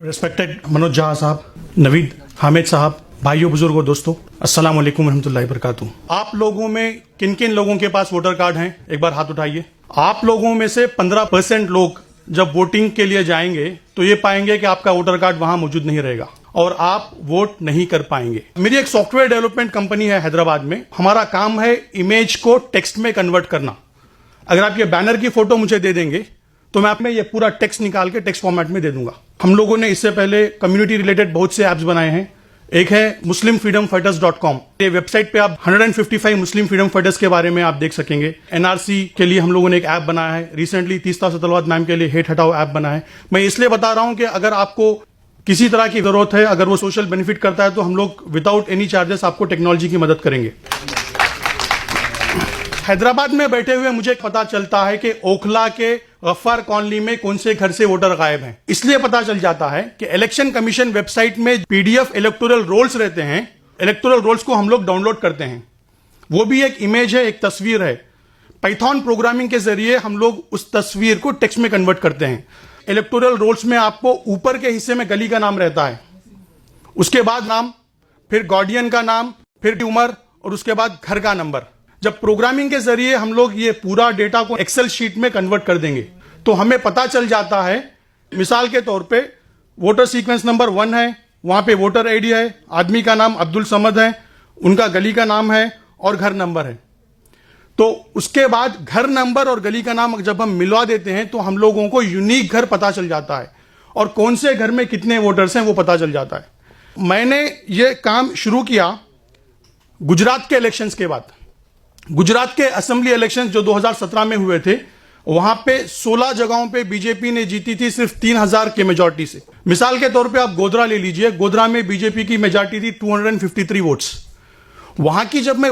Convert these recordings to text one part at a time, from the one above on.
Respected Manoj जहाँ साहब, नवीद हामिद साहब, भाइयों बुजुर्गों दोस्तों, अस्सलाम वालेकुम रहमतुल्लाहि वबरकातुहू। आप लोगों में किन किन लोगों के पास वोटर कार्ड हैं, एक बार हाथ उठाइए। आप लोगों में से 15% लोग जब वोटिंग के लिए जाएंगे तो ये पाएंगे कि आपका वोटर कार्ड वहां मौजूद नहीं रहेगा और आप वोट नहीं कर पाएंगे। मेरी एक सॉफ्टवेयर डेवलपमेंट कंपनी है हैदराबाद में। हमारा काम है इमेज को टेक्स्ट में कन्वर्ट करना। अगर आप ये बैनर की फोटो मुझे दे देंगे तो मैं आप में ये पूरा टेक्स्ट निकाल के टेक्स्ट फॉर्मेट में दे दूंगा। हम लोगों ने इससे पहले कम्युनिटी रिलेटेड बहुत से ऐप्स बनाए हैं। एक है muslimfreedomfighters.com। ये वेबसाइट पे आप 155 मुस्लिम फ्रीडम फाइटर्स के बारे में आप देख सकेंगे। एनआरसी के लिए हम लोगों ने एक ऐप बनाया है। रिसेंटली तीस्ता सतलवाद मैम के लिए हेट हटाओ ऐप बना है। मैं इसलिए बता रहा हूं कि अगर आपको किसी तरह की जरूरत है, अगर वो सोशल बेनिफिट करता है, तो हम लोग विदाउट एनी चार्जेस आपको टेक्नोलॉजी की मदद करेंगे। हैदराबाद में बैठे हुए मुझे पता चलता है कि ओखला के गफ्फार कॉलोनी में कौन से घर से वोटर गायब हैं। इसलिए पता चल जाता है कि इलेक्शन कमीशन वेबसाइट में पीडीएफ इलेक्टोरल रोल्स रहते हैं। इलेक्टोरल रोल्स को हम लोग डाउनलोड करते हैं। वो भी एक इमेज है, एक तस्वीर है। पाइथन प्रोग्रामिंग के जरिए हम लोग उस तस्वीर को टेक्स्ट में कन्वर्ट करते हैं। इलेक्टोरल रोल्स में आपको ऊपर के हिस्से में गली का नाम रहता है, उसके बाद नाम, फिर गार्डियन का नाम, फिर उम्र और उसके बाद घर का नंबर। जब प्रोग्रामिंग के जरिए हम लोग ये पूरा डेटा को एक्सेल शीट में कन्वर्ट कर देंगे तो हमें पता चल जाता है, मिसाल के तौर पे वोटर सीक्वेंस नंबर 1 है, वहां पे वोटर आईडी है, आदमी का नाम अब्दुल समद है, उनका गली का नाम है और घर नंबर है। तो उसके बाद घर नंबर और गली का नाम जब हम मिलवा देते हैं तो हम लोगों को यूनिक घर पता चल जाता है और कौन से घर में कितने वोटर्स हैं वो पता चल जाता है। मैंने ये काम शुरू किया गुजरात के इलेक्शंस के बाद। गुजरात के असेंबली इलेक्शंस जो 2017 में हुए थे, वहां पे 16 जगहों पे बीजेपी ने जीती थी सिर्फ 3000 के मेजॉरिटी से। मिसाल के तौर पे आप गोधरा ले लीजिए। गोधरा में बीजेपी की मेजॉरिटी थी 253 वोट्स। वहां की जब मैं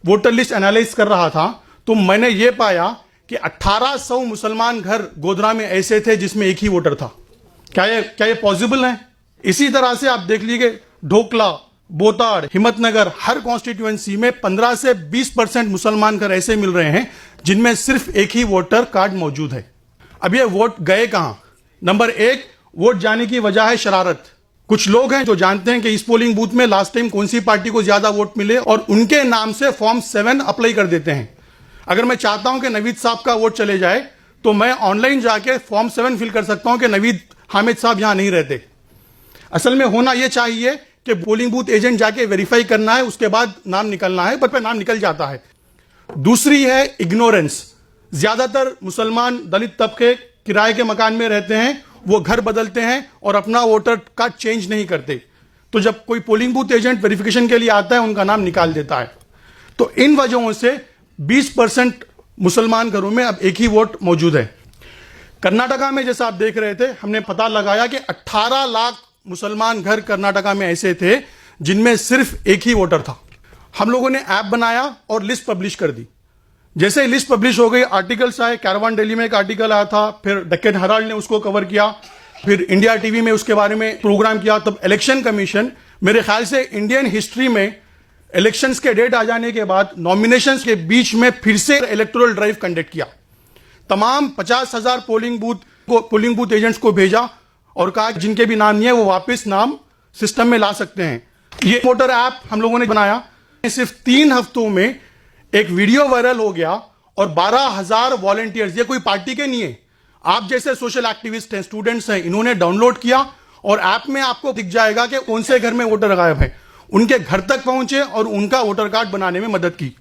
वोटर लिस्ट एनालाइज कर रहा था तो मैंने ये पाया कि 1800 मुसलमान घर गोधरा में ऐसे थे जिसमें एक ही वोटर था। क्या ये पॉसिबल है? इसी तरह से आप देख लीजिए ढोकला, बोताड़, हिम्मतनगर, हर कॉन्स्टिट्यूएंसी में 15 से 20% मुसलमान घर ऐसे मिल रहे हैं जिनमें सिर्फ एक ही वोटर कार्ड मौजूद है। अब ये वोट गए कहां? नंबर 1, वोट जाने की वजह है शरारत। कुछ लोग हैं जो जानते हैं कि इस पोलिंग बूथ में लास्ट टाइम कौन सी पार्टी को ज्यादा वोट मिले और उनके नाम से फॉर्म 7 अप्लाई कर देते हैं। अगर मैं चाहता हूं कि नवीद साहब का वोट चले जाए तो मैं ऑनलाइन जाके फॉर्म 7 फिल कर सकता हूं कि नवीद हामिद साहब यहां नहीं रहते। असल में होना यह चाहिए कि पोलिंग बूथ एजेंट जाके वेरीफाई करना है, उसके बाद नाम निकलना है, पर नाम निकल जाता है। दूसरी है इग्नोरेंस। ज्यादातर मुसलमान दलित तबके किराए के मकान में रहते हैं, वो घर बदलते हैं और अपना वोटर कार्ड चेंज नहीं करते। तो जब कोई पोलिंग बूथ एजेंट वेरिफिकेशन के लिए आता है उनका नाम निकाल देता है। तो इन वजहों से 20% मुसलमान घरों में अब एक ही वोट मौजूद है। कर्नाटका में जैसा आप देख रहे थे, हमने पता लगाया कि 18 लाख मुसलमान घर कर्नाटका में ऐसे थे जिनमें सिर्फ एक ही वोटर था। हम लोगों ने ऐप बनाया और लिस्ट पब्लिश कर दी। जैसे ही लिस्ट पब्लिश हो गई, आर्टिकल्स आए। कैरवान डेली में एक आर्टिकल आया था, फिर डेक्कन हेराल्ड ने उसको कवर किया, फिर इंडिया टीवी में उसके बारे में प्रोग्राम किया। तब इलेक्शन कमीशन, मेरे ख्याल से इंडियन हिस्ट्री में इलेक्शंस के डेट आ जाने के बाद नॉमिनेशंस के बीच में फिर से इलेक्टोरल ड्राइव कंडक्ट किया। तमाम 50,000 पोलिंग बूथ एजेंट्स को भेजा और कहा कि जिनके भी नाम नहीं है वो वापस नाम सिस्टम में ला सकते हैं। ये वोटर ऐप हम लोगों ने बनाया। सिर्फ 3 हफ्तों में एक वीडियो वायरल हो गया और 12,000 वॉलंटियर्स, ये कोई पार्टी के नहीं है, आप जैसे सोशल एक्टिविस्ट हैं, स्टूडेंट्स हैं, इन्होंने डाउनलोड किया और ऐप में आपको दिख जाएगा कि कौन से घर में वोटर गायब है। उनके घर तक पहुंचे और उनका वोटर कार्ड बनाने में मदद की।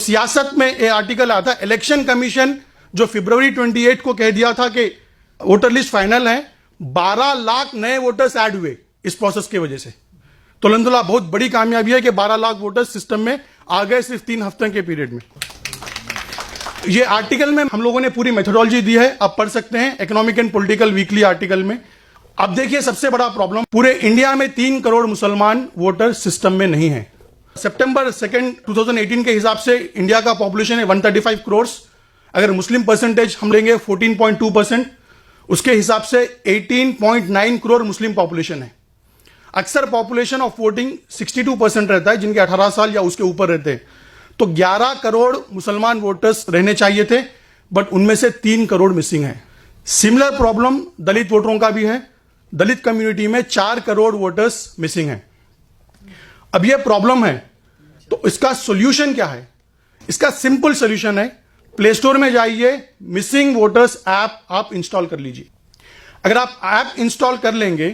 सियासत में एक आर्टिकल आता है, इलेक्शन कमीशन जो फरवरी 28 को कह दिया था कि वोटर लिस्ट फाइनल है, 12 लाख नए वोटर्स ऐड हुए इस प्रोसेस की वजह से। तो अल्हम्दुलिल्लाह बहुत बड़ी कामयाबी है कि 12 लाख वोटर्स सिस्टम में आ गए सिर्फ 3 हफ्ते के पीरियड में। ये आर्टिकल में हम लोगों ने पूरी मेथोडोलॉजी दी है, आप पढ़ सकते हैं, economic and political weekly article में। अब देखिए सबसे बड़ा प्रॉब्लम, पूरे इंडिया में 3 करोड़ मुसलमान वोटर सिस्टम में नहीं है। सितंबर 2, 2018 के हिसाब से इंडिया का पॉपुलेशन है 135 करोड़। अगर मुस्लिम परसेंटेज हम लेंगे 14.2%, उसके हिसाब से 18.9 करोड़ मुस्लिम पॉपुलेशन है। अक्सर पॉपुलेशन ऑफ वोटिंग 62% रहता है, जिनके 18 साल या उसके ऊपर रहते हैं। तो 11 करोड़ मुसलमान वोटर्स रहने चाहिए थे, बट उनमें से 3 करोड़ मिसिंग है। सिमिलर प्रॉब्लम दलित वोटरों का भी है। दलित कम्युनिटी में 4 करोड़ वोटर्स मिसिंग हैं। अब यह प्रॉब्लम है, तो इसका सॉल्यूशन क्या है? इसका सिंपल सॉल्यूशन है, प्ले स्टोर में जाइए, मिसिंग वोटर्स ऐप आप इंस्टॉल कर लीजिए। अगर आप ऐप इंस्टॉल कर लेंगे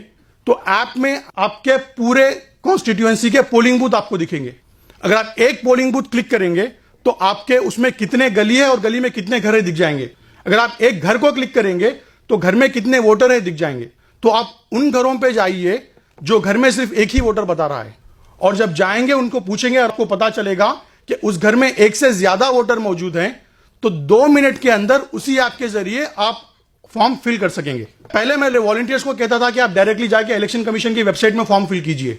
तो ऐप में आपके पूरे कॉन्स्टिट्यूएंसी के पोलिंग बूथ आपको दिखेंगे। अगर आप एक पोलिंग बूथ क्लिक करेंगे तो आपके उसमें कितने गली है और गली में कितने घर है दिख जाएंगे। अगर आप एक घर को क्लिक करेंगे तो घर में कितने वोटर है दिख जाएंगे। तो आप उन घरों पे जाइए जो घर में सिर्फ एक ही वोटर बता रहा है, और जब जाएंगे उनको पूछेंगे, आपको पता चलेगा कि उस घर में एक से ज्यादा वोटर मौजूद हैं, तो 2 मिनट के अंदर उसी ऐप के जरिए आप फॉर्म फिल कर सकेंगे। पहले मैं वॉलंटियर्स को कहता था कि आप डायरेक्टली जाके इलेक्शन कमीशन की वेबसाइट में फॉर्म फिल कीजिए,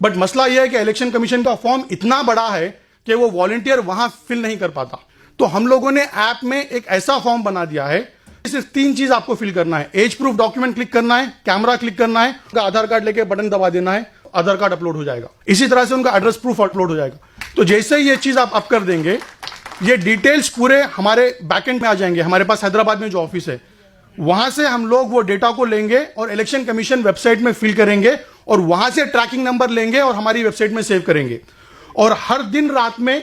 बट मसला यह है कि इलेक्शन कमीशन का फॉर्म इतना बड़ा है कि वो वॉलंटियर वहां फिल नहीं कर पाता। तो हम लोगों ने ऐप में एक ऐसा फॉर्म बना दिया है, सिर्फ 3 चीज आपको फिल करना है। एज प्रूफ डॉक्यूमेंट क्लिक करना है, कैमरा क्लिक करना है, उनका आधार कार्ड लेके बटन दबा देना है, आधार कार्ड अपलोड हो जाएगा। इसी तरह से उनका एड्रेस प्रूफ अपलोड हो जाएगा। तो जैसे ही ये चीज आप अप कर देंगे, ये डिटेल्स पूरे हमारे बैकएंड में आ जाएंगे। हमारे पास हैदराबाद में जो ऑफिस है, वहां से हम लोग वो डेटा को लेंगे और इलेक्शन कमीशन वेबसाइट में फिल करेंगे, और वहां से ट्रैकिंग नंबर लेंगे और हमारी वेबसाइट में सेव करेंगे। और हर दिन रात में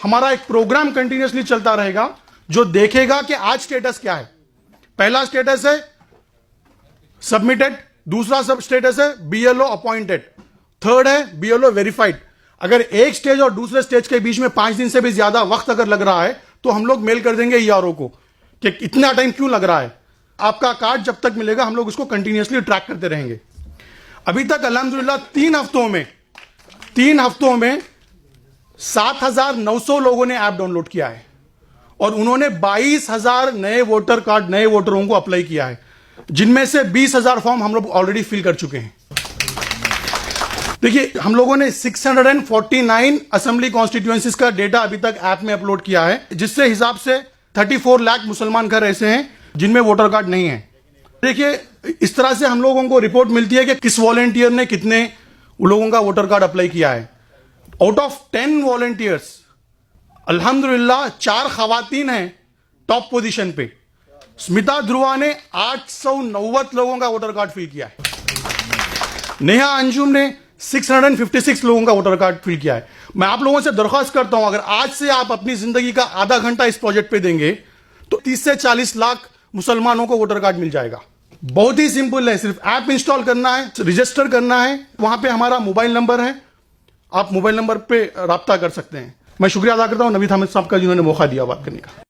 हमारा एक प्रोग्राम कंटिन्यूअसली चलता रहेगा जो देखेगा कि आज स्टेटस क्या है। पहला स्टेटस है सबमिटेड, दूसरा सब स्टेटस है बीएलओ अपॉइंटेड, थर्ड है बीएलओ वेरीफाइड। अगर एक स्टेज और दूसरे स्टेज के बीच में 5 दिन से भी ज्यादा वक्त अगर लग रहा है तो हम लोग मेल कर देंगे ईआरओ को कि इतना टाइम क्यों लग रहा है। आपका कार्ड जब तक मिलेगा हम लोग उसको कंटिन्यूअसली ट्रैक करते रहेंगे। अभी तक अल्हम्दुलिल्लाह 3 हफ्तों में 7,900 लोगों ने ऐप डाउनलोड किया है और उन्होंने 22,000 नए वोटर कार्ड, नए वोटरों को अप्लाई किया है, जिनमें से 20,000 फॉर्म हम लोग ऑलरेडी फिल कर चुके हैं। देखिए, हम लोगों ने 649 असेंबली कॉन्स्टिट्यूएंसीज का डेटा अभी तक ऐप में अपलोड किया है, जिससे हिसाब से 34 लाख मुसलमान घर ऐसे हैं जिनमें वोटर कार्ड नहीं है। देखिए, इस तरह से हम लोगों को रिपोर्ट मिलती है कि किस वॉलंटियर ने कितने लोगों का वोटर कार्ड अप्लाई किया है। आउट ऑफ 10 वॉलंटियर्स अल्हम्दुलिल्लाह 4 खवातीन हैं टॉप पोजीशन पे। स्मिता ध्रुवा ने 890 लोगों का वोटर कार्ड फिल किया है। नेहा अंजुम ने 656 लोगों का वोटर कार्ड फिल किया है। मैं आप लोगों से दरख्वास्त करता हूं, अगर आज से आप अपनी जिंदगी का आधा घंटा इस प्रोजेक्ट पे देंगे तो 30 से 40 लाख मुसलमानों को वोटर कार्ड मिल जाएगा। बहुत ही सिंपल है, सिर्फ ऐप इंस्टॉल करना है, रजिस्टर करना है। वहां पे हमारा मोबाइल नंबर है, आप मोबाइल नंबर पे राब्ता कर सकते हैं। मैं शुक्रिया अदा करता हूं नवीद हामिद साहब का जिन्होंने मौका दिया बात करने का।